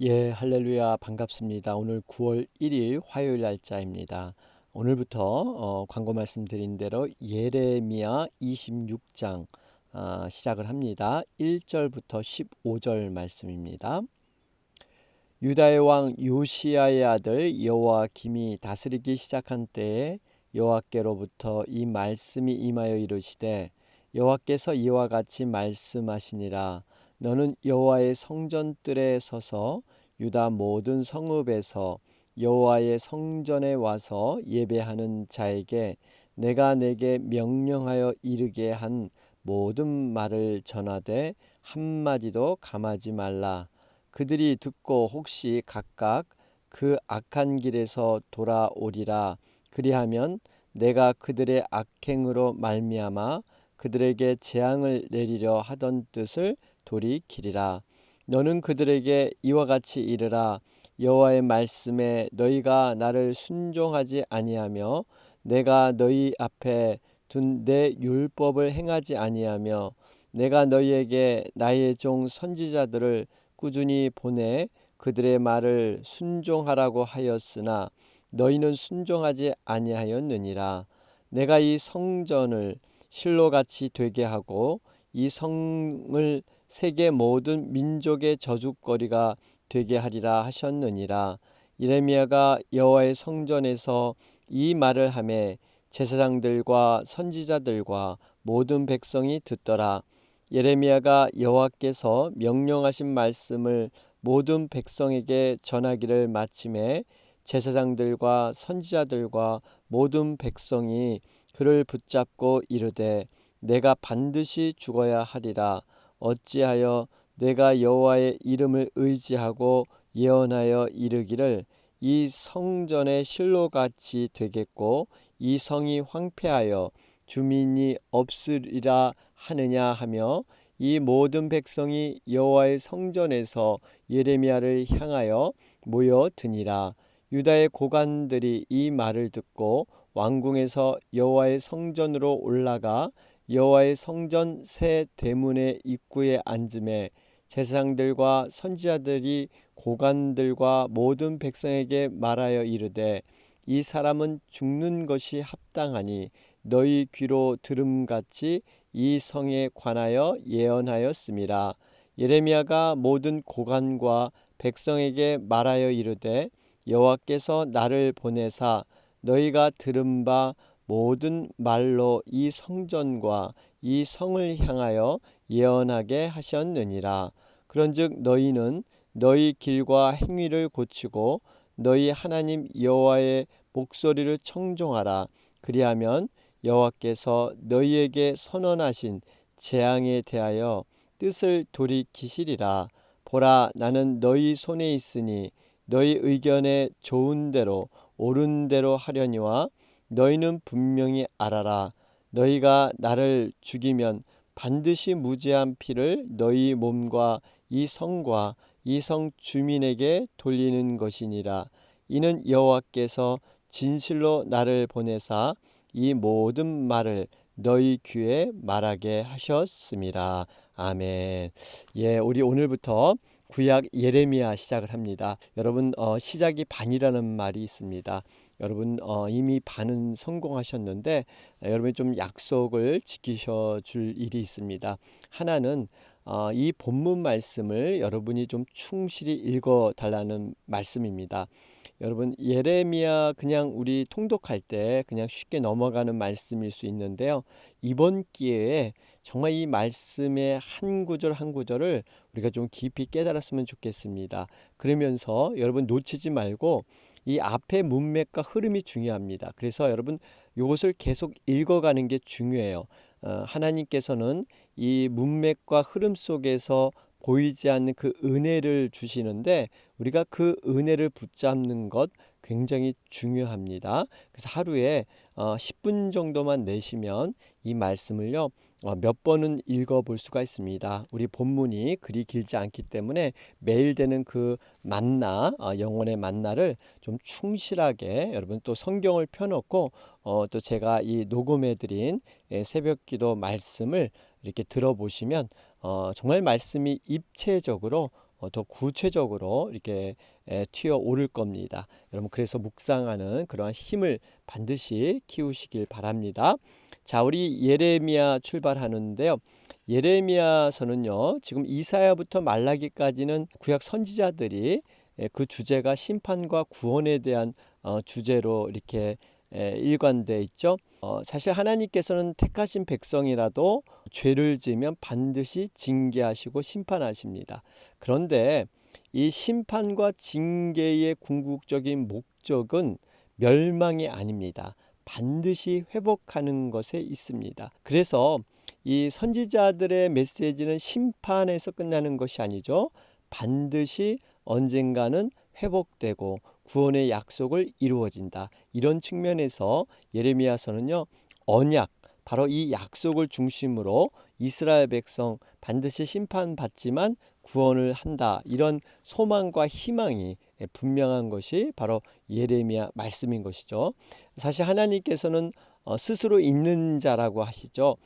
예, 할렐루야, 반갑습니다. 오늘 9월 1일 화요일 날짜입니다. 오늘부터 광고 말씀드린 대로 예레미야 26장 시작을 합니다. 1절부터 15절 말씀입니다. 유다의 왕 요시야의 아들 여호와김이 다스리기 시작한 때에 여호와께로부터 이 말씀이 임하여 이르시되, 여호와께서 이와 같이 말씀하시니라. 너는 여호와의 성전뜰에 서서 유다 모든 성읍에서 여호와의 성전에 와서 예배하는 자에게 내가 내게 명령하여 이르게 한 모든 말을 전하되 한마디도 감하지 말라. 그들이 듣고 혹시 각각 그 악한 길에서 돌아오리라. 그리하면 내가 그들의 악행으로 말미암아 그들에게 재앙을 내리려 하던 뜻을 돌이키리라. 너는 그들에게 이와 같이 이르라. 여호와의 말씀에 너희가 나를 순종하지 아니하며 내가 너희 앞에 둔 내 율법을 행하지 아니하며 내가 너희에게 나의 종 선지자들을 꾸준히 보내 그들의 말을 순종하라고 하였으나 너희는 순종하지 아니하였느니라. 내가 이 성전을 실로같이 되게 하고 이 성을 세계 모든 민족의 저주거리가 되게 하리라 하셨느니라. 예레미야가 여호와의 성전에서 이 말을 하매 제사장들과 선지자들과 모든 백성이 듣더라. 예레미야가 여호와께서 명령하신 말씀을 모든 백성에게 전하기를 마침에 제사장들과 선지자들과 모든 백성이 그를 붙잡고 이르되, 내가 반드시 죽어야 하리라. 어찌하여 내가 여호와의 이름을 의지하고 예언하여 이르기를 이 성전의 실로같이 되겠고 이 성이 황폐하여 주민이 없으리라 하느냐 하며, 이 모든 백성이 여호와의 성전에서 예레미야를 향하여 모여드니라. 유다의 고관들이 이 말을 듣고 왕궁에서 여호와의 성전으로 올라가 여호와의 성전 새 대문의 입구에 앉음에 제사장들과 선지자들이 고관들과 모든 백성에게 말하여 이르되, 이 사람은 죽는 것이 합당하니 너희 귀로 들음같이 이 성에 관하여 예언하였음이라. 예레미야가 모든 고관과 백성에게 말하여 이르되, 여호와께서 나를 보내사 너희가 들은 바 모든 말로 이 성전과 이 성을 향하여 예언하게 하셨느니라. 그런즉 너희는 너희 길과 행위를 고치고 너희 하나님 여호와의 목소리를 청종하라. 그리하면 여호와께서 너희에게 선언하신 재앙에 대하여 뜻을 돌이키시리라. 보라, 나는 너희 손에 있으니 너희 의견에 좋은 대로 옳은 대로 하려니와 너희는 분명히 알아라. 너희가 나를 죽이면 반드시 무죄한 피를 너희 몸과 이 성과 이 성 주민에게 돌리는 것이니라. 이는 여호와께서 진실로 나를 보내사 이 모든 말을 너희 귀에 말하게 하셨음이라. 아멘. 예, 우리 오늘부터 구약 예레미야 시작을 합니다. 여러분, 시작이 반이라는 말이 있습니다. 여러분, 이미 반은 성공하셨는데 여러분이 좀 약속을 지키셔 줄 일이 있습니다. 하나는 이 본문 말씀을 여러분이 좀 충실히 읽어 달라는 말씀입니다. 여러분, 예레미야 그냥 우리 통독할 때 그냥 쉽게 넘어가는 말씀일 수 있는데요. 이번 기회에 정말 이 말씀의 한 구절 한 구절을 우리가 좀 깊이 깨달았으면 좋겠습니다. 그러면서 여러분 놓치지 말고 이 앞에 문맥과 흐름이 중요합니다. 그래서 여러분 이것을 계속 읽어가는 게 중요해요. 하나님께서는 이 문맥과 흐름 속에서 보이지 않는 그 은혜를 주시는데 우리가 그 은혜를 붙잡는 것 굉장히 중요합니다. 그래서 하루에 10분 정도만 내시면 이 말씀을요 몇 번은 읽어볼 수가 있습니다. 우리 본문이 그리 길지 않기 때문에 매일 되는 그 만나, 영혼의 만나를 좀 충실하게 여러분 또 성경을 펴놓고 또 제가 이 녹음해드린 새벽기도 말씀을 이렇게 들어보시면 정말 말씀이 입체적으로 더 구체적으로 이렇게 튀어 오를 겁니다. 여러분 그래서 묵상하는 그러한 힘을 반드시 키우시길 바랍니다. 자, 우리 예레미야 출발하는데요. 예레미야서는요, 지금 이사야부터 말라기까지는 구약 선지자들이 그 주제가 심판과 구원에 대한 주제로 이렇게 일관돼 있죠. 사실 하나님께서는 택하신 백성이라도 죄를 지으면 반드시 징계하시고 심판하십니다. 그런데 이 심판과 징계의 궁극적인 목적은 멸망이 아닙니다. 반드시 회복하는 것에 있습니다. 그래서 이 선지자들의 메시지는 심판에서 끝나는 것이 아니죠. 반드시 언젠가는 회복되고 구원의 약속을 이루어진다. 이런 측면에서 예레미야서는요, 언약, 바로 이 약속을 중심으로 이스라엘 백성 반드시 심판받지만 구원을 한다. 이런 소망과 희망이 분명한 것이 바로 예레미야 말씀인 것이죠. 사실 하나님께서는 스스로 있는 자라고 하시죠.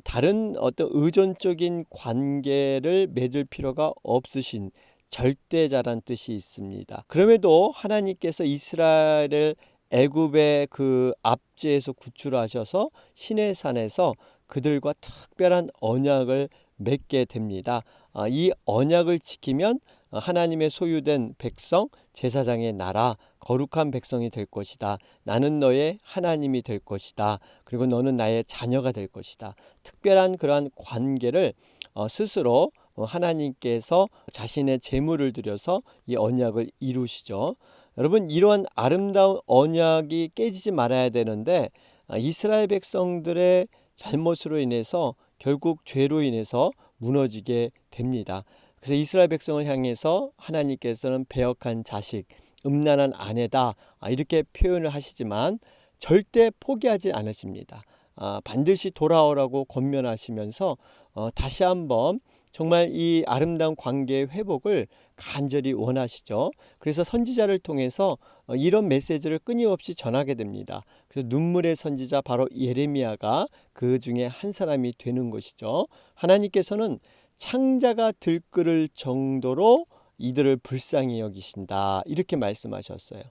다른 어떤 의존적인 관계를 맺을 필요가 없으신 절대자란 뜻이 있습니다. 그럼에도 하나님께서 이스라엘을 애굽의 그 압제에서 구출하셔서 시내산에서 그들과 특별한 언약을 맺게 됩니다. 이 언약을 지키면 하나님의 소유된 백성, 제사장의 나라, 거룩한 백성이 될 것이다. 나는 너의 하나님이 될 것이다. 그리고 너는 나의 자녀가 될 것이다. 특별한 그러한 관계를 스스로 하나님께서 자신의 재물을 들여서 이 언약을 이루시죠. 여러분, 이러한 아름다운 언약이 깨지지 말아야 되는데 이스라엘 백성들의 잘못으로 인해서 결국 죄로 인해서 무너지게 됩니다. 그래서 이스라엘 백성을 향해서 하나님께서는 배역한 자식, 음란한 아내다, 이렇게 표현을 하시지만 절대 포기하지 않으십니다. 반드시 돌아오라고 권면하시면서 다시 한번 정말 이 아름다운 관계의 회복을 간절히 원하시죠. 그래서 선지자를 통해서 이런 메시지를 끊임없이 전하게 됩니다. 그래서 눈물의 선지자 바로 예레미야가 그 중에 한 사람이 되는 것이죠. 하나님께서는 창자가 들끓을 정도로 이들을 불쌍히 여기신다, 이렇게 말씀하셨어요.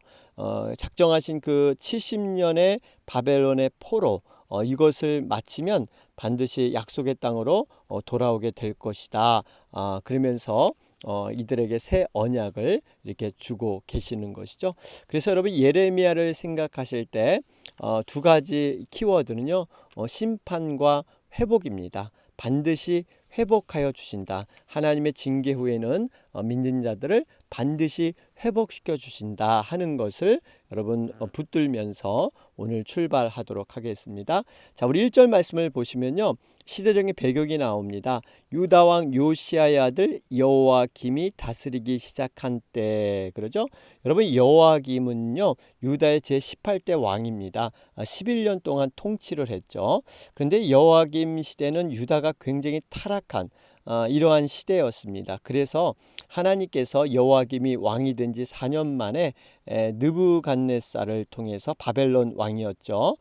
작정하신 그 70년의 바벨론의 포로, 이것을 마치면 반드시 약속의 땅으로 돌아오게 될 것이다. 그러면서 이들에게 새 언약을 이렇게 주고 계시는 것이죠. 그래서 여러분 예레미야를 생각하실 때 두 가지 키워드는요, 심판과 회복입니다. 반드시 회복하여 주신다. 하나님의 징계 후에는 믿는 자들을 반드시 회복시켜 주신다 하는 것을 여러분 붙들면서 오늘 출발하도록 하겠습니다. 자, 우리 1절 말씀을 보시면요, 시대적인 배경이 나옵니다. 유다 왕 요시야의 아들 여호와김이 다스리기 시작한 때, 그러죠? 여러분 여호와김은요, 유다의 제18대 왕입니다. 11년 동안 통치를 했죠. 그런데 여호와김 시대는 유다가 굉장히 타락한 이러한 시대였습니다. 그래서 하나님께서 여호와김이 왕이 된 지 4년 만에 느부갓네살을 통해서 바벨론 왕이었죠.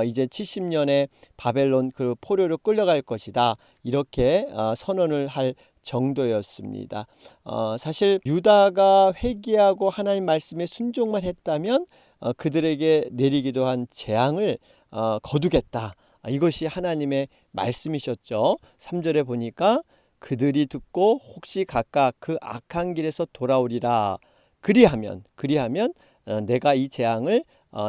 이제 70년에 바벨론 그 포로로 끌려갈 것이다, 이렇게 선언을 할 정도였습니다. 사실 유다가 회개하고 하나님 말씀에 순종만 했다면 그들에게 내리기도 한 재앙을 거두겠다. 이것이 하나님의 말씀이셨죠. 3절에 보니까 그들이 듣고 혹시 각각 그 악한 길에서 돌아오리라. 그리하면 내가 이 재앙을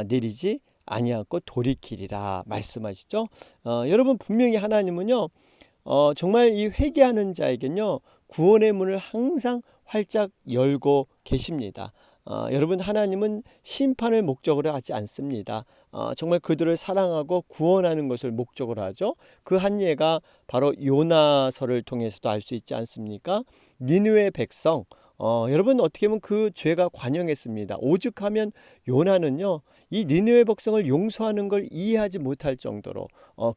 내리지 아니하고 돌이키리라 말씀하시죠. 여러분 분명히 하나님은요, 정말 이 회개하는 자에겐요, 구원의 문을 항상 활짝 열고 계십니다. 여러분 하나님은 심판을 목적으로 하지 않습니다. 정말 그들을 사랑하고 구원하는 것을 목적으로 하죠. 그 한 예가 바로 요나서를 통해서도 알 수 있지 않습니까? 니느웨 백성, 여러분 어떻게 보면 그 죄가 관영했습니다. 오죽하면 요나는요, 이 니느웨 백성을 용서하는 걸 이해하지 못할 정도로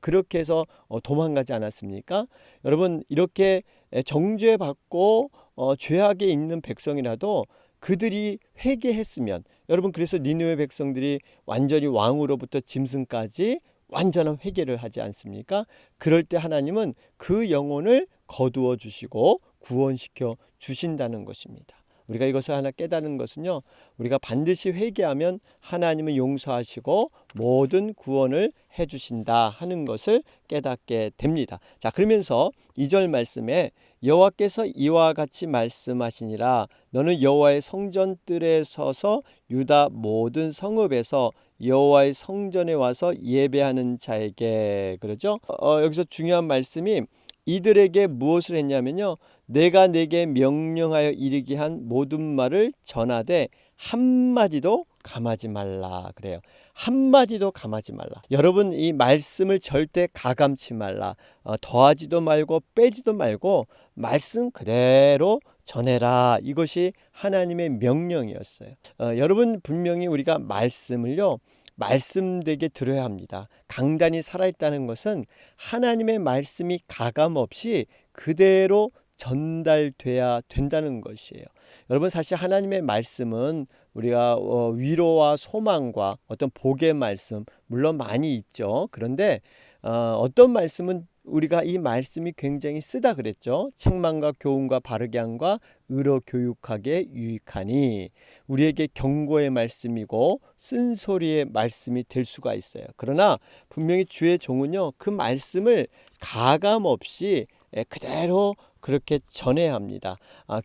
그렇게 해서 도망가지 않았습니까? 여러분 이렇게 정죄받고 죄악에 있는 백성이라도 그들이 회개했으면, 여러분 그래서 니느웨 백성들이 완전히 왕으로부터 짐승까지 완전한 회개를 하지 않습니까? 그럴 때 하나님은 그 영혼을 거두어 주시고 구원시켜 주신다는 것입니다. 우리가 이것을 하나 깨닫는 것은요, 우리가 반드시 회개하면 하나님은 용서하시고 모든 구원을 해주신다 하는 것을 깨닫게 됩니다. 자, 그러면서 2절 말씀에 여호와께서 이와 같이 말씀하시니라 너는 여호와의 성전뜰에 서서 유다 모든 성읍에서 여호와의 성전에 와서 예배하는 자에게, 그러죠? 여기서 중요한 말씀이 이들에게 무엇을 했냐면요, 내가 내게 명령하여 이르게 한 모든 말을 전하되 한마디도 감하지 말라 그래요. 한마디도 감하지 말라. 여러분, 이 말씀을 절대 가감치 말라. 더하지도 말고 빼지도 말고 말씀 그대로 전해라. 이것이 하나님의 명령이었어요. 여러분, 분명히 우리가 말씀을요, 말씀되게 들어야 합니다. 강단이 살아있다는 것은 하나님의 말씀이 가감없이 그대로 전달돼야 된다는 것이에요. 여러분, 사실 하나님의 말씀은 우리가 위로와 소망과 어떤 복의 말씀 물론 많이 있죠. 그런데 어떤 말씀은 우리가 이 말씀이 굉장히 쓰다 그랬죠. 책망과 교훈과 바르게 함과 의로 교육하게 유익하니, 우리에게 경고의 말씀이고 쓴소리의 말씀이 될 수가 있어요. 그러나 분명히 주의 종은요, 그 말씀을 가감 없이 그대로 그렇게 전해야 합니다.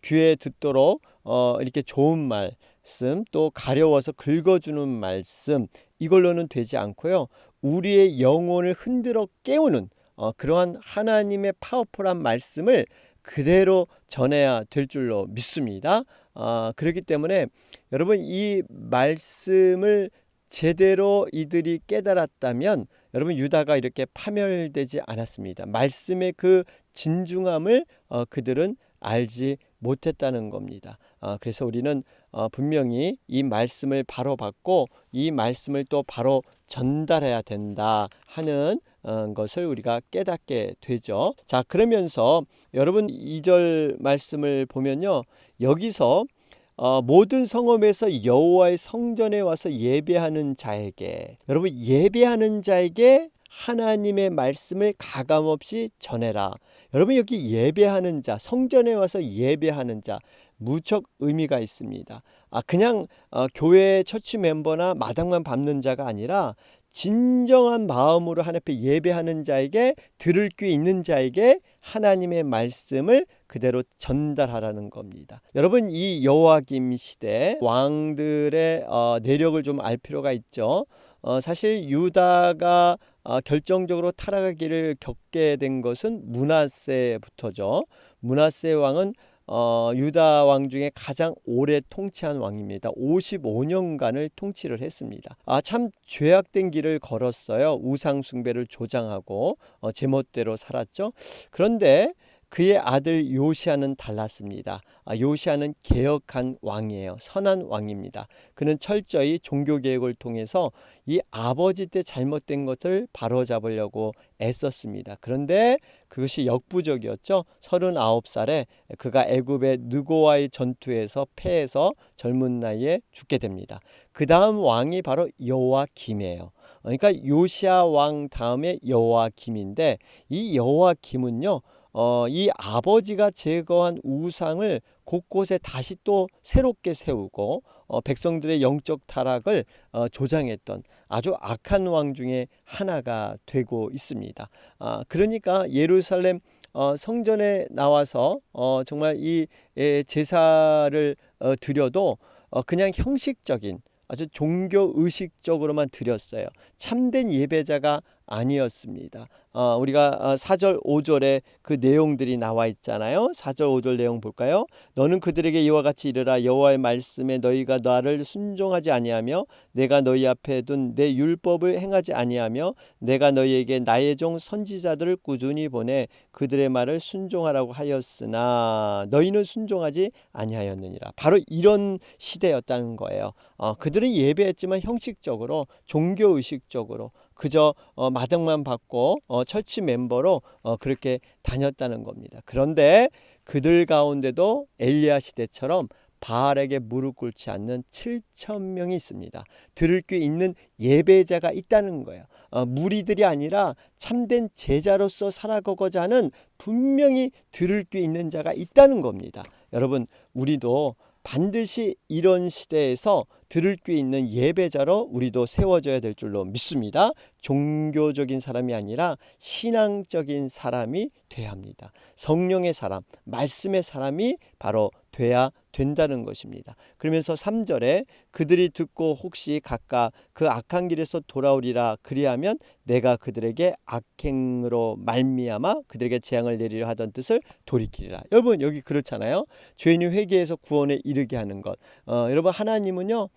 귀에 듣도록 이렇게 좋은 말씀, 또 가려워서 긁어주는 말씀, 이걸로는 되지 않고요, 우리의 영혼을 흔들어 깨우는 그러한 하나님의 파워풀한 말씀을 그대로 전해야 될 줄로 믿습니다. 그렇기 때문에 여러분, 이 말씀을 제대로 이들이 깨달았다면 여러분, 유다가 이렇게 파멸되지 않았습니다. 말씀의 그 진중함을 그들은 알지 못했다는 겁니다. 그래서 우리는 분명히 이 말씀을 바로 받고 이 말씀을 또 바로 전달해야 된다 하는 것을 우리가 깨닫게 되죠. 자, 그러면서 여러분 2절 말씀을 보면요, 여기서 모든 성읍에서 여호와의 성전에 와서 예배하는 자에게, 여러분, 예배하는 자에게 하나님의 말씀을 가감없이 전해라. 여러분, 여기 예배하는 자, 성전에 와서 예배하는 자, 무척 의미가 있습니다. 그냥 교회 처치 멤버나 마당만 밟는 자가 아니라 진정한 마음으로 하나님 앞에 예배하는 자에게, 들을 귀 있는 자에게 하나님의 말씀을 그대로 전달하라는 겁니다. 여러분, 이 여호와김 시대 왕들의 내력을 좀 알 필요가 있죠. 사실 유다가 결정적으로 타락하기를 겪게 된 것은 므낫세부터죠. 므낫세 왕은 유다 왕 중에 가장 오래 통치한 왕입니다. 55년간을 통치를 했습니다. 참 죄악된 길을 걸었어요. 우상 숭배를 조장하고 제멋대로 살았죠. 그런데 그의 아들 요시아는 달랐습니다. 요시아는 개혁한 왕이에요. 선한 왕입니다. 그는 철저히 종교개혁을 통해서 이 아버지 때 잘못된 것을 바로잡으려고 애썼습니다. 그런데 그것이 역부족이었죠. 39살에 그가 애굽의 느고와의 전투에서 패해서 젊은 나이에 죽게 됩니다. 그 다음 왕이 바로 여호와김이에요. 그러니까 요시아 왕 다음에 여호와김인데, 이 여호와김은요, 이 아버지가 제거한 우상을 곳곳에 다시 또 새롭게 세우고 백성들의 영적 타락을 조장했던 아주 악한 왕 중에 하나가 되고 있습니다. 그러니까 예루살렘 성전에 나와서 정말 이 제사를 드려도 그냥 형식적인, 아주 종교 의식적으로만 드렸어요. 참된 예배자가 아니었습니다. 우리가 4절 5절에 그 내용들이 나와 있잖아요. 4절 5절 내용 볼까요? 너는 그들에게 이와 같이 이르라. 여호와의 말씀에 너희가 나를 순종하지 아니하며 내가 너희 앞에 둔 내 율법을 행하지 아니하며 내가 너희에게 나의 종 선지자들을 꾸준히 보내 그들의 말을 순종하라고 하였으나 너희는 순종하지 아니하였느니라. 바로 이런 시대였다는 거예요. 그들은 예배했지만 형식적으로, 종교의식적으로 그저 마당만 받고 철치 멤버로 그렇게 다녔다는 겁니다. 그런데 그들 가운데도 엘리야 시대처럼 바알에게 무릎 꿇지 않는 7천 명이 있습니다. 들을 귀 있는 예배자가 있다는 거예요. 무리들이 아니라 참된 제자로서 살아가고자 하는 분명히 들을 귀 있는 자가 있다는 겁니다. 여러분, 우리도 반드시 이런 시대에서 들을 귀 있는 예배자로 우리도 세워져야 될 줄로 믿습니다. 종교적인 사람이 아니라 신앙적인 사람이 돼야 합니다. 성령의 사람, 말씀의 사람이 바로 돼야 된다는 것입니다. 그러면서 3절에 그들이 듣고 혹시 각각 그 악한 길에서 돌아오리라 그리하면 내가 그들에게 악행으로 말미암아 그들에게 재앙을 내리려 하던 뜻을 돌이키리라. 여러분, 여기 그렇잖아요. 죄인이 회개해서 구원에 이르게 하는 것. 여러분, 하나님은요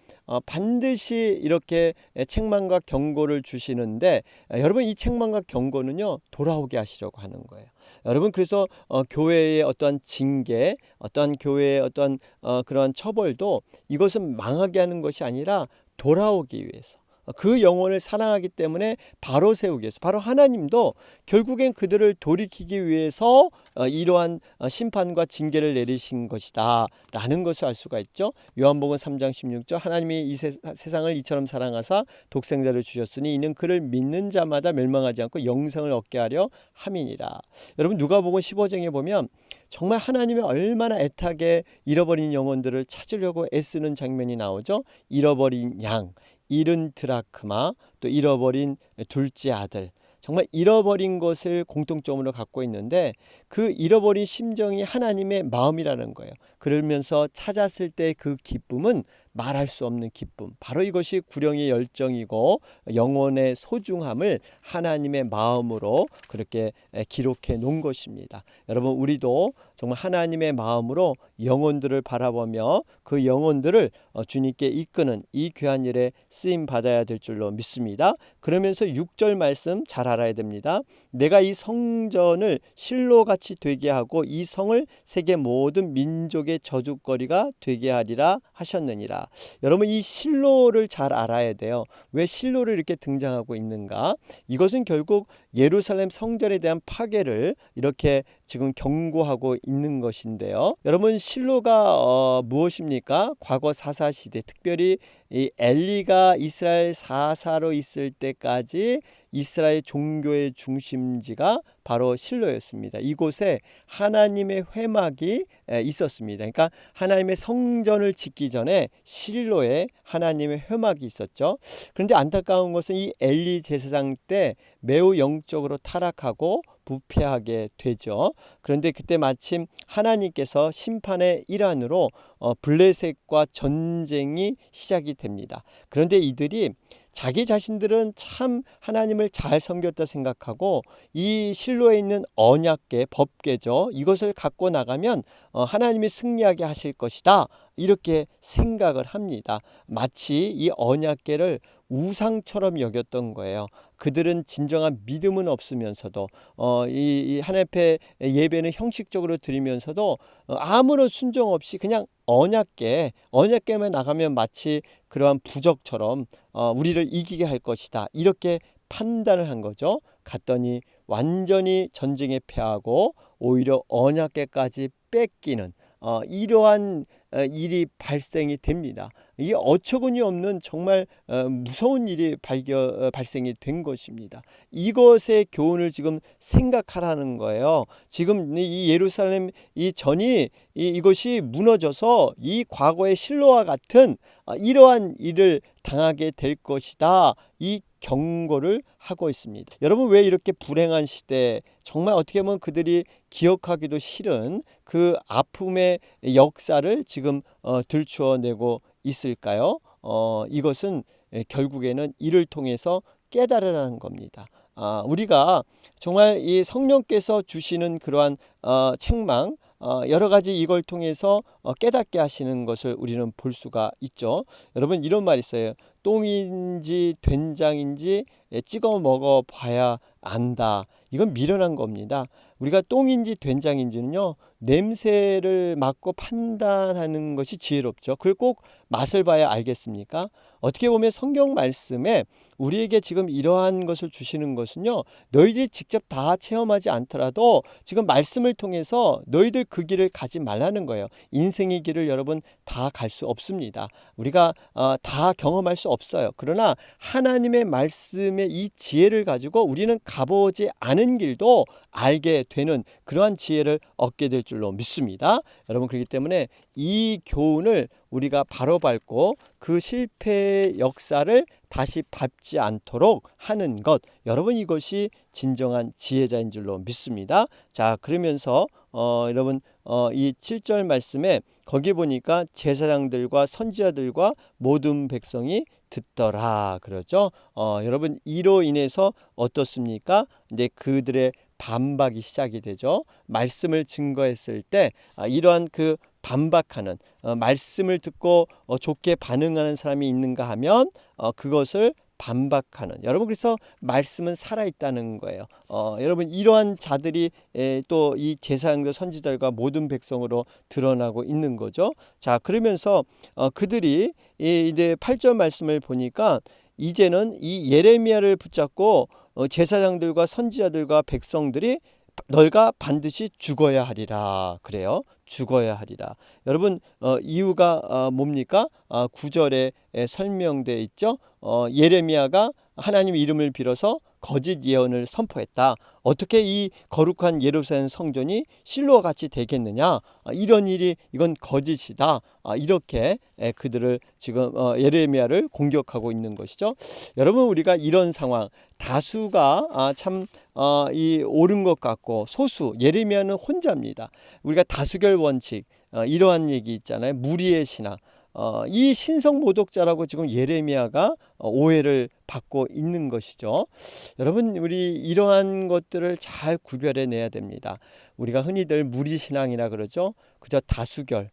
반드시 이렇게 책망과 경고를 주시는데, 여러분, 이 책망과 경고는요 돌아오게 하시려고 하는 거예요. 여러분, 그래서 교회의 어떠한 징계, 어떠한 교회의 어떠한 그러한 처벌도 이것은 망하게 하는 것이 아니라 돌아오기 위해서, 그 영혼을 사랑하기 때문에 바로 세우기 위해서, 바로 하나님도 결국엔 그들을 돌이키기 위해서 이러한 심판과 징계를 내리신 것이다 라는 것을 알 수가 있죠. 요한복음 3장 16절 하나님이 이 세상을 이처럼 사랑하사 독생자를 주셨으니 이는 그를 믿는 자마다 멸망하지 않고 영생을 얻게 하려 함이니라. 여러분, 누가복음 15장에 보면 정말 하나님이 얼마나 애타게 잃어버린 영혼들을 찾으려고 애쓰는 장면이 나오죠. 잃어버린 양, 잃은 드라크마, 또 잃어버린 둘째 아들, 정말 잃어버린 것을 공통점으로 갖고 있는데 그 잃어버린 심정이 하나님의 마음이라는 거예요. 그러면서 찾았을 때 그 기쁨은 말할 수 없는 기쁨, 바로 이것이 구령의 열정이고 영혼의 소중함을 하나님의 마음으로 그렇게 기록해 놓은 것입니다. 여러분, 우리도 정말 하나님의 마음으로 영혼들을 바라보며 그 영혼들을 주님께 이끄는 이 귀한 일에 쓰임 받아야 될 줄로 믿습니다. 그러면서 6절 말씀 잘 알아야 됩니다. 내가 이 성전을 실로같이 되게 하고 이 성을 세계 모든 민족의 저주거리가 되게 하리라 하셨느니라. 여러분, 이 실로를 잘 알아야 돼요. 왜 실로를 이렇게 등장하고 있는가? 이것은 결국 예루살렘 성전에 대한 파괴를 이렇게 지금 경고하고 있는 것인데요. 여러분, 실로가 무엇입니까? 과거 사사시대, 특별히 이 엘리가 이스라엘 사사로 있을 때까지 이스라엘 종교의 중심지가 바로 실로였습니다. 이곳에 하나님의 회막이 있었습니다. 그러니까 하나님의 성전을 짓기 전에 실로에 하나님의 회막이 있었죠. 그런데 안타까운 것은 이 엘리 제사장 때 매우 영적으로 타락하고 부패하게 되죠. 그런데 그때 마침 하나님께서 심판의 일환으로 블레셋과 전쟁이 시작이 됩니다. 그런데 이들이 자기 자신들은 참 하나님을 잘 섬겼다 생각하고 이 실로에 있는 언약궤, 법궤죠. 이것을 갖고 나가면 하나님이 승리하게 하실 것이다, 이렇게 생각을 합니다. 마치 이 언약궤를 우상처럼 여겼던 거예요. 그들은 진정한 믿음은 없으면서도 이 하나님 앞에 예배는 형식적으로 드리면서도 아무런 순종 없이 그냥 언약궤만 나가면 마치 그러한 부적처럼 우리를 이기게 할 것이다, 이렇게 판단을 한 거죠. 갔더니 완전히 전쟁에 패하고 오히려 언약궤까지 뺏기는 이러한 일이 발생이 됩니다. 이게 어처구니 없는 정말 무서운 일이 발생이 된 것입니다. 이것의 교훈을 지금 생각하라는 거예요. 지금 이 예루살렘 이 전이 이것이 무너져서 이 과거의 실로와 같은 이러한 일을 당하게 될 것이다, 이 경고를 하고 있습니다. 여러분, 왜 이렇게 불행한 시대에 정말 어떻게 보면 그들이 기억하기도 싫은 그 아픔의 역사를 지금 들추어내고 있을까요? 이것은 결국에는 이를 통해서 깨달으라는 겁니다. 우리가 정말 이 성령께서 주시는 그러한 책망, 여러 가지 이걸 통해서 깨닫게 하시는 것을 우리는 볼 수가 있죠. 여러분, 이런 말이 있어요. 똥인지 된장인지 찍어 먹어 봐야 안다. 이건 미련한 겁니다. 우리가 똥인지 된장인지는요, 냄새를 맡고 판단하는 것이 지혜롭죠. 그걸 꼭 맛을 봐야 알겠습니까? 어떻게 보면 성경 말씀에 우리에게 지금 이러한 것을 주시는 것은요, 너희들이 직접 다 체험하지 않더라도 지금 말씀을 통해서 너희들 그 길을 가지 말라는 거예요. 인생의 길을 여러분 다 갈 수 없습니다. 우리가 다 경험할 수 없어요. 그러나 하나님의 말씀의 이 지혜를 가지고 우리는 가보지 않은 길도 알게 되는 그러한 지혜를 얻게 될 줄로 믿습니다. 여러분, 그렇기 때문에 이 교훈을 우리가 바로 밟고 그 실패의 역사를 다시 밟지 않도록 하는 것, 여러분, 이것이 진정한 지혜자인 줄로 믿습니다. 자, 그러면서 여러분, 이 7절 말씀에 거기 보니까 제사장들과 선지자들과 모든 백성이 듣더라 그러죠. 여러분, 이로 인해서 어떻습니까? 이제 그들의 반박이 시작이 되죠. 말씀을 증거했을 때 이러한 그 반박하는, 말씀을 듣고 좋게 반응하는 사람이 있는가 하면 그것을 반박하는, 여러분, 그래서 말씀은 살아있다는 거예요. 여러분, 이러한 자들이 또 이 제사장들 선지자들과 모든 백성으로 드러나고 있는 거죠. 자, 그러면서 그들이 이제 8절 말씀을 보니까 이제는 이 예레미야를 붙잡고 제사장들과 선지자들과 백성들이 너희가 반드시 죽어야 하리라 그래요. 죽어야 하리라. 여러분, 이유가 뭡니까? 9절에 설명되어 있죠. 예레미야가 하나님 이름을 빌어서 거짓 예언을 선포했다. 어떻게 이 거룩한 예루살렘 성전이 실로와 같이 되겠느냐? 이런 일이 이건 거짓이다. 이렇게 그들을 지금 예레미야를 공격하고 있는 것이죠. 여러분, 우리가 이런 상황, 다수가 참 이 옳은 것 같고 소수, 예레미야는 혼자입니다. 우리가 다수결 원칙, 이러한 얘기 있잖아요. 무리의 신앙. 이 신성 모독자라고 지금 예레미야가 오해를 받고 있는 것이죠. 여러분, 우리 이러한 것들을 잘 구별해 내야 됩니다. 우리가 흔히들 무리신앙이라 그러죠. 그저 다수결,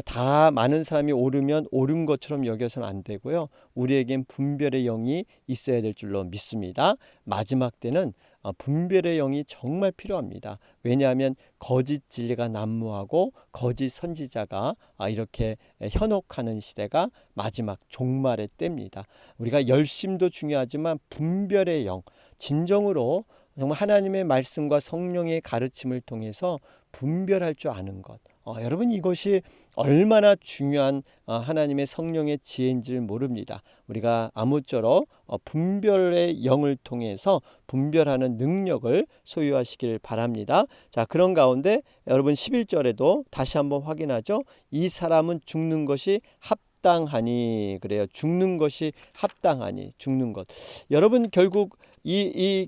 다 많은 사람이 옳으면 옳은 것처럼 여겨서는 안 되고요. 우리에겐 분별의 영이 있어야 될 줄로 믿습니다. 마지막 때는 분별의 영이 정말 필요합니다. 왜냐하면 거짓 진리가 난무하고 거짓 선지자가 이렇게 현혹하는 시대가 마지막 종말의 때입니다. 우리가 열심도 중요하지만 분별의 영, 진정으로 정말 하나님의 말씀과 성령의 가르침을 통해서 분별할 줄 아는 것, 여러분, 이것이 얼마나 중요한 하나님의 성령의 지혜인지를 모릅니다. 우리가 아무쪼록 분별의 영을 통해서 분별하는 능력을 소유하시길 바랍니다. 자, 그런 가운데 여러분 11절에도 다시 한번 확인하죠. 이 사람은 죽는 것이 합당하니 그래요. 죽는 것이 합당하니, 죽는 것. 여러분, 결국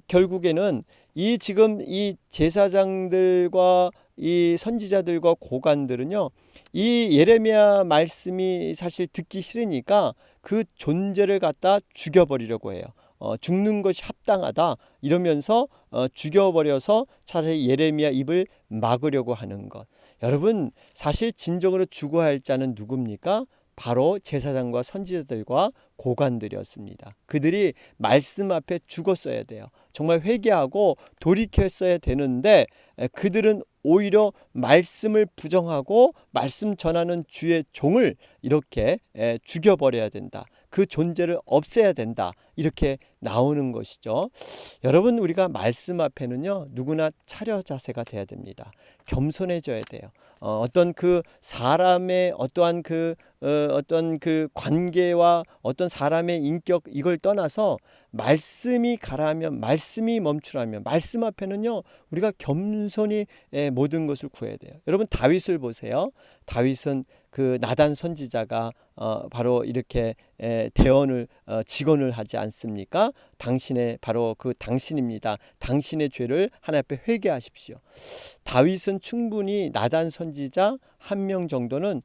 결국에는 이 지금 이 제사장들과 이 선지자들과 고관들은요, 이 예레미야 말씀이 사실 듣기 싫으니까 그 존재를 갖다 죽여버리려고 해요. 죽는 것이 합당하다 이러면서 죽여버려서 차라리 예레미야 입을 막으려고 하는 것. 여러분, 사실 진정으로 죽어야 할 자는 누굽니까? 바로 제사장과 선지자들과 고관들이었습니다. 그들이 말씀 앞에 죽었어야 돼요. 정말 회개하고 돌이켰어야 되는데 그들은 오히려 말씀을 부정하고 말씀 전하는 주의 종을 이렇게 죽여버려야 된다. 그 존재를 없애야 된다. 이렇게 나오는 것이죠. 여러분, 우리가 말씀 앞에는요, 누구나 차려 자세가 돼야 됩니다. 겸손해져야 돼요. 어떤 그 사람의 어떠한 어떤 그 관계와 어떤 사람의 인격, 이걸 떠나서 말씀이 가라면, 말씀이 멈추라면, 말씀 앞에는요, 우리가 겸손히 모든 것을 구해야 돼요. 여러분, 다윗을 보세요. 다윗은 그 나단 선지자가 바로 이렇게 대언을 직언을 하지 않습니까? 당신의 바로 그 당신입니다. 당신의 죄를 하나님 앞에 회개하십시오. 다윗은 충분히 나단 선지자 한 명 정도는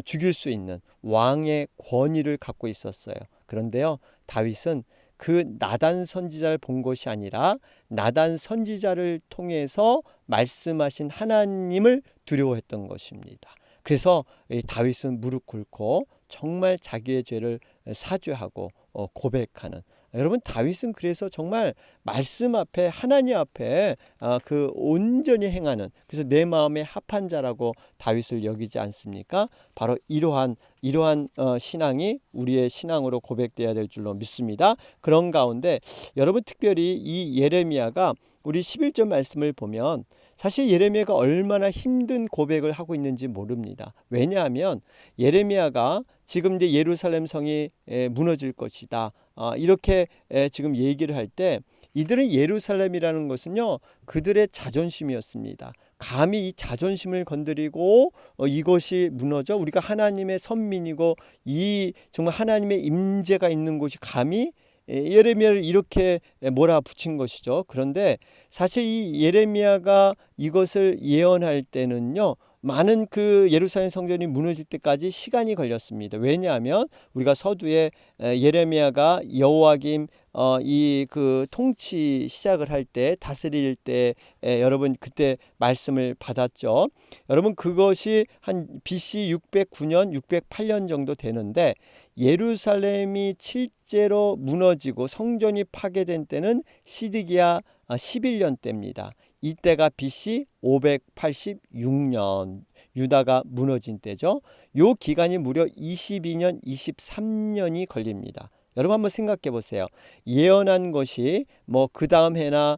죽일 수 있는 왕의 권위를 갖고 있었어요. 그런데요, 다윗은 그 나단 선지자를 본 것이 아니라 나단 선지자를 통해서 말씀하신 하나님을 두려워했던 것입니다. 그래서 다윗은 무릎 꿇고 정말 자기의 죄를 사죄하고 고백하는. 여러분 다윗은 그래서 정말 말씀 앞에 하나님 앞에 그 온전히 행하는, 그래서 내 마음에 합한 자라고 다윗을 여기지 않습니까? 바로 이러한 신앙이 우리의 신앙으로 고백돼야 될 줄로 믿습니다. 그런 가운데 여러분 특별히 이 예레미야가 우리 11절 말씀을 보면 사실 예레미야가 얼마나 힘든 고백을 하고 있는지 모릅니다. 왜냐하면 예레미야가 지금 이제 예루살렘 성이 무너질 것이다, 이렇게 지금 얘기를 할 때 이들은 예루살렘이라는 것은요 그들의 자존심이었습니다. 감히 이 자존심을 건드리고 이것이 무너져 우리가 하나님의 선민이고 이 정말 하나님의 임재가 있는 곳이 감히 예레미야를 이렇게 몰아붙인 것이죠. 그런데 사실 이 예레미야가 이것을 예언할 때는요 많은 그 예루살렘 성전이 무너질 때까지 시간이 걸렸습니다. 왜냐하면 우리가 서두에 예레미야가 여호와김 이 그 통치 시작을 할 때, 다스릴 때 여러분 그때 말씀을 받았죠. 여러분 그것이 한 BC 609년 608년 정도 되는데 예루살렘이 실제로 무너지고 성전이 파괴된 때는 시드기야 11년 때입니다. 이때가 BC 586년 유다가 무너진 때죠. 요 기간이 무려 22년 23년이 걸립니다. 여러분 한번 생각해 보세요. 예언한 것이 뭐 그 다음 해나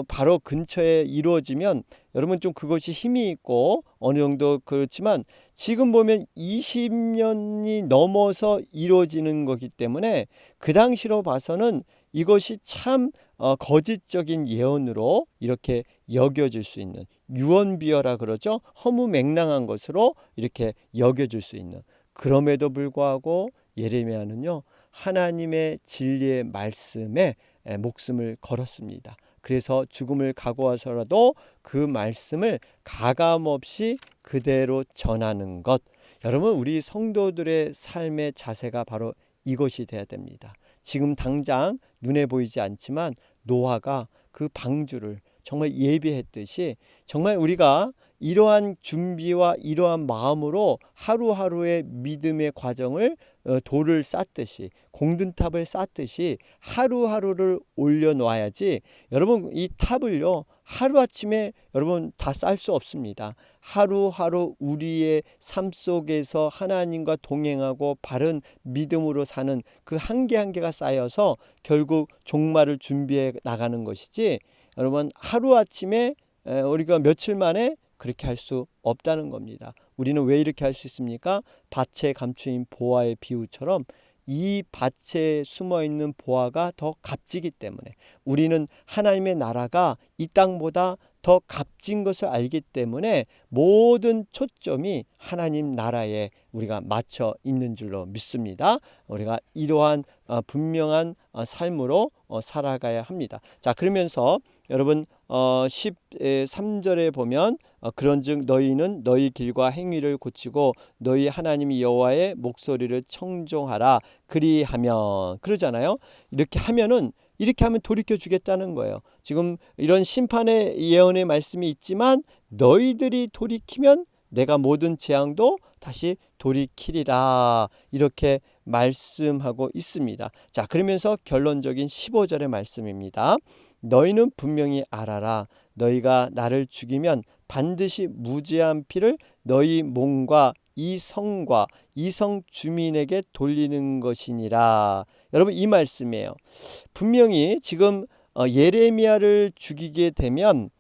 바로 근처에 이루어지면 여러분 좀 그것이 힘이 있고 어느 정도 그렇지만 지금 보면 20년이 넘어서 이루어지는 거기 때문에 그 당시로 봐서는 이것이 참 거짓적인 예언으로 이렇게 여겨질 수 있는, 유언비어라 그러죠. 허무맹랑한 것으로 이렇게 여겨질 수 있는. 그럼에도 불구하고 예레미야는요 하나님의 진리의 말씀에 목숨을 걸었습니다. 그래서 죽음을 각오하서라도 그 말씀을 가감없이 그대로 전하는 것. 여러분 우리 성도들의 삶의 자세가 바로 이것이 돼야 됩니다. 지금 당장 눈에 보이지 않지만 노아가 그 방주를 정말 예비했듯이 정말 우리가 이러한 준비와 이러한 마음으로 하루하루의 믿음의 과정을 돌을 쌓듯이 공든탑을 쌓듯이 하루하루를 올려놓아야지. 여러분 이 탑을요 하루아침에 여러분 다 쌓을 수 없습니다. 하루하루 우리의 삶 속에서 하나님과 동행하고 바른 믿음으로 사는 그 한 개 한 개가 쌓여서 결국 종말을 준비해 나가는 것이지, 여러분 하루아침에 우리가 며칠 만에 그렇게 할 수 없다는 겁니다. 우리는 왜 이렇게 할 수 있습니까? 밭에 감추인 보화의 비유처럼 이 밭에 숨어있는 보화가 더 값지기 때문에, 우리는 하나님의 나라가 이 땅보다 더 값진 것을 알기 때문에 모든 초점이 하나님 나라에 우리가 맞춰 있는 줄로 믿습니다. 우리가 이러한 분명한 삶으로 살아가야 합니다. 자, 그러면서 여러분 13절에 보면 그런즉 너희는 너희 길과 행위를 고치고 너희 하나님 여호와의 목소리를 청종하라 그리하면, 그러잖아요. 이렇게 하면 돌이켜 주겠다는 거예요. 지금 이런 심판의 예언의 말씀이 있지만 너희들이 돌이키면 내가 모든 재앙도 다시 돌이키리라, 이렇게 말씀하고 있습니다. 자, 그러면서 결론적인 15절의 말씀입니다. 너희는 분명히 알아라. 너희가 나를 죽이면 반드시 무죄한 피를 너희 몸과 이 성과 이 성 주민에게 돌리는 것이니라. 여러분 이 말씀이에요. 분명히 지금 예레미야를 죽이게 되면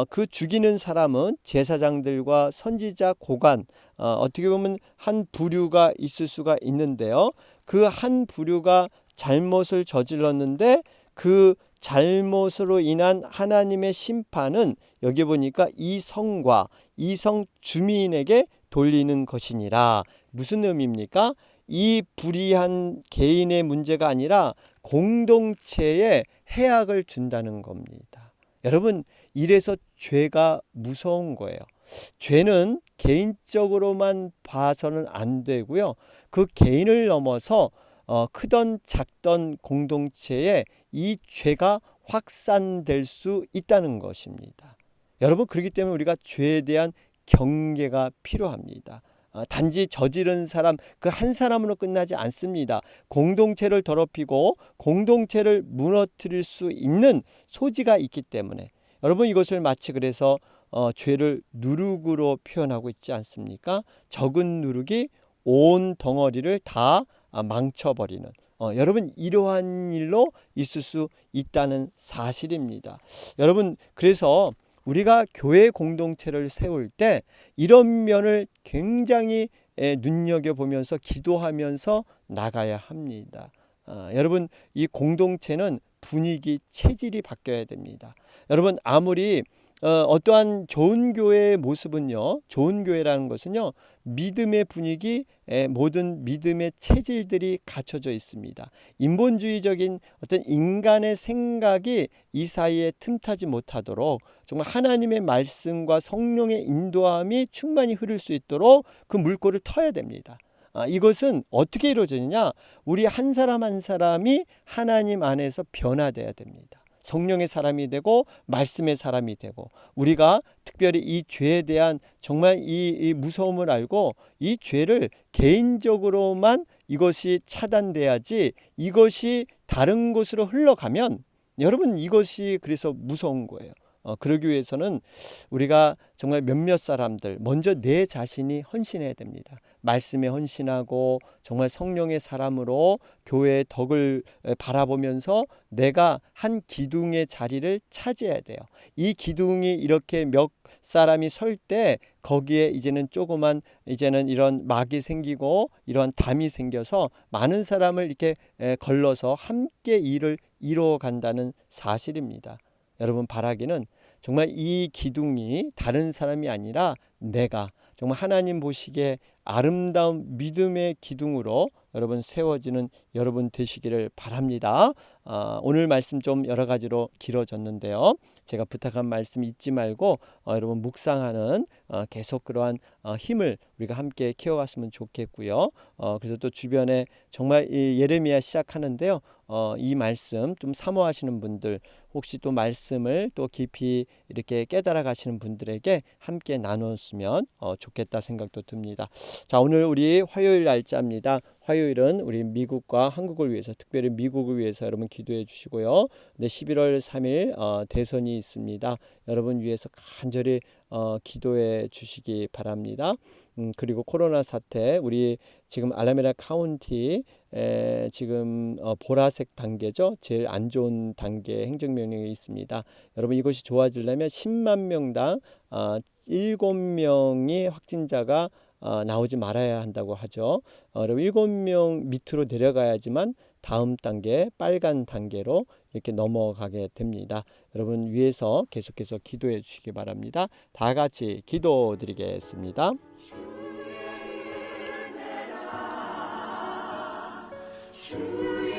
그 죽이는 사람은 제사장들과 선지자 고관, 어떻게 보면 한 부류가 있을 수가 있는데요. 그 한 부류가 잘못을 저질렀는데 그 잘못으로 인한 하나님의 심판은 여기 보니까 이 성과 이 성 주민에게 돌리는 것이니라. 무슨 의미입니까? 이 불의한 개인의 문제가 아니라 공동체에 해악을 준다는 겁니다. 여러분 이래서 죄가 무서운 거예요. 죄는 개인적으로만 봐서는 안 되고요. 그 개인을 넘어서 크던 작던 공동체에 이 죄가 확산될 수 있다는 것입니다. 여러분 그렇기 때문에 우리가 죄에 대한 경계가 필요합니다. 단지 저지른 사람 그 한 사람으로 끝나지 않습니다. 공동체를 더럽히고 공동체를 무너뜨릴 수 있는 소지가 있기 때문에 여러분 이것을 마치 그래서 죄를 누룩으로 표현하고 있지 않습니까? 적은 누룩이 온 덩어리를 다 망쳐버리는 여러분 이러한 일로 있을 수 있다는 사실입니다. 여러분 그래서 우리가 교회 공동체를 세울 때 이런 면을 굉장히 눈여겨보면서 기도하면서 나가야 합니다. 여러분 이 공동체는 분위기 체질이 바뀌어야 됩니다. 여러분 아무리 어떠한 좋은 교회의 모습은요, 좋은 교회라는 것은요, 믿음의 분위기, 모든 믿음의 체질들이 갖춰져 있습니다. 인본주의적인 어떤 인간의 생각이 이 사이에 틈타지 못하도록 정말 하나님의 말씀과 성령의 인도함이 충만히 흐를 수 있도록 그 물꼬를 터야 됩니다. 이것은 어떻게 이루어지느냐? 우리 한 사람 한 사람이 하나님 안에서 변화돼야 됩니다. 성령의 사람이 되고 말씀의 사람이 되고 우리가 특별히 이 죄에 대한 정말 이 무서움을 알고 이 죄를 개인적으로만 이것이 차단돼야지 이것이 다른 곳으로 흘러가면 여러분 이것이 그래서 무서운 거예요. 그러기 위해서는 우리가 정말 몇몇 사람들 먼저 내 자신이 헌신해야 됩니다. 말씀에 헌신하고 정말 성령의 사람으로 교회의 덕을 바라보면서 내가 한 기둥의 자리를 차지해야 돼요. 이 기둥이 이렇게 몇 사람이 설 때 거기에 이제는 조그만 이제는 이런 막이 생기고 이런 담이 생겨서 많은 사람을 이렇게 걸러서 함께 일을 이루어 간다는 사실입니다. 여러분 바라기는 정말 이 기둥이 다른 사람이 아니라 내가 정말 하나님 보시기에 아름다운 믿음의 기둥으로 여러분 세워지는 여러분 되시기를 바랍니다. 오늘 말씀 좀 여러 가지로 길어졌는데요. 제가 부탁한 말씀 잊지 말고 여러분 묵상하는 계속 그러한 힘을 우리가 함께 키워갔으면 좋겠고요. 그래서 또 주변에 정말 이 예레미야 시작하는데요. 이 말씀 좀 사모하시는 분들 혹시 또 말씀을 또 깊이 이렇게 깨달아 가시는 분들에게 함께 나눴으면 좋겠다 생각도 듭니다. 자, 오늘 우리 화요일 날짜입니다. 화요일은 우리 미국과 한국을 위해서 특별히 미국을 위해서 여러분 기도해 주시고요. 네, 11월 3일 대선이 있습니다. 여러분 위해서 간절히 기도해 주시기 바랍니다. 그리고 코로나 사태 우리 지금 알라메라 카운티 지금 보라색 단계죠. 제일 안 좋은 단계 행정명령이 있습니다. 여러분 이것이 좋아지려면 10만 명당 7명이 확진자가 나오지 말아야 한다고 하죠. 여러분 7명 밑으로 내려가야지만 다음 단계 빨간 단계로 이렇게 넘어가게 됩니다. 여러분 위해서 계속해서 기도해 주시기 바랍니다. 다 같이 기도드리겠습니다. 주의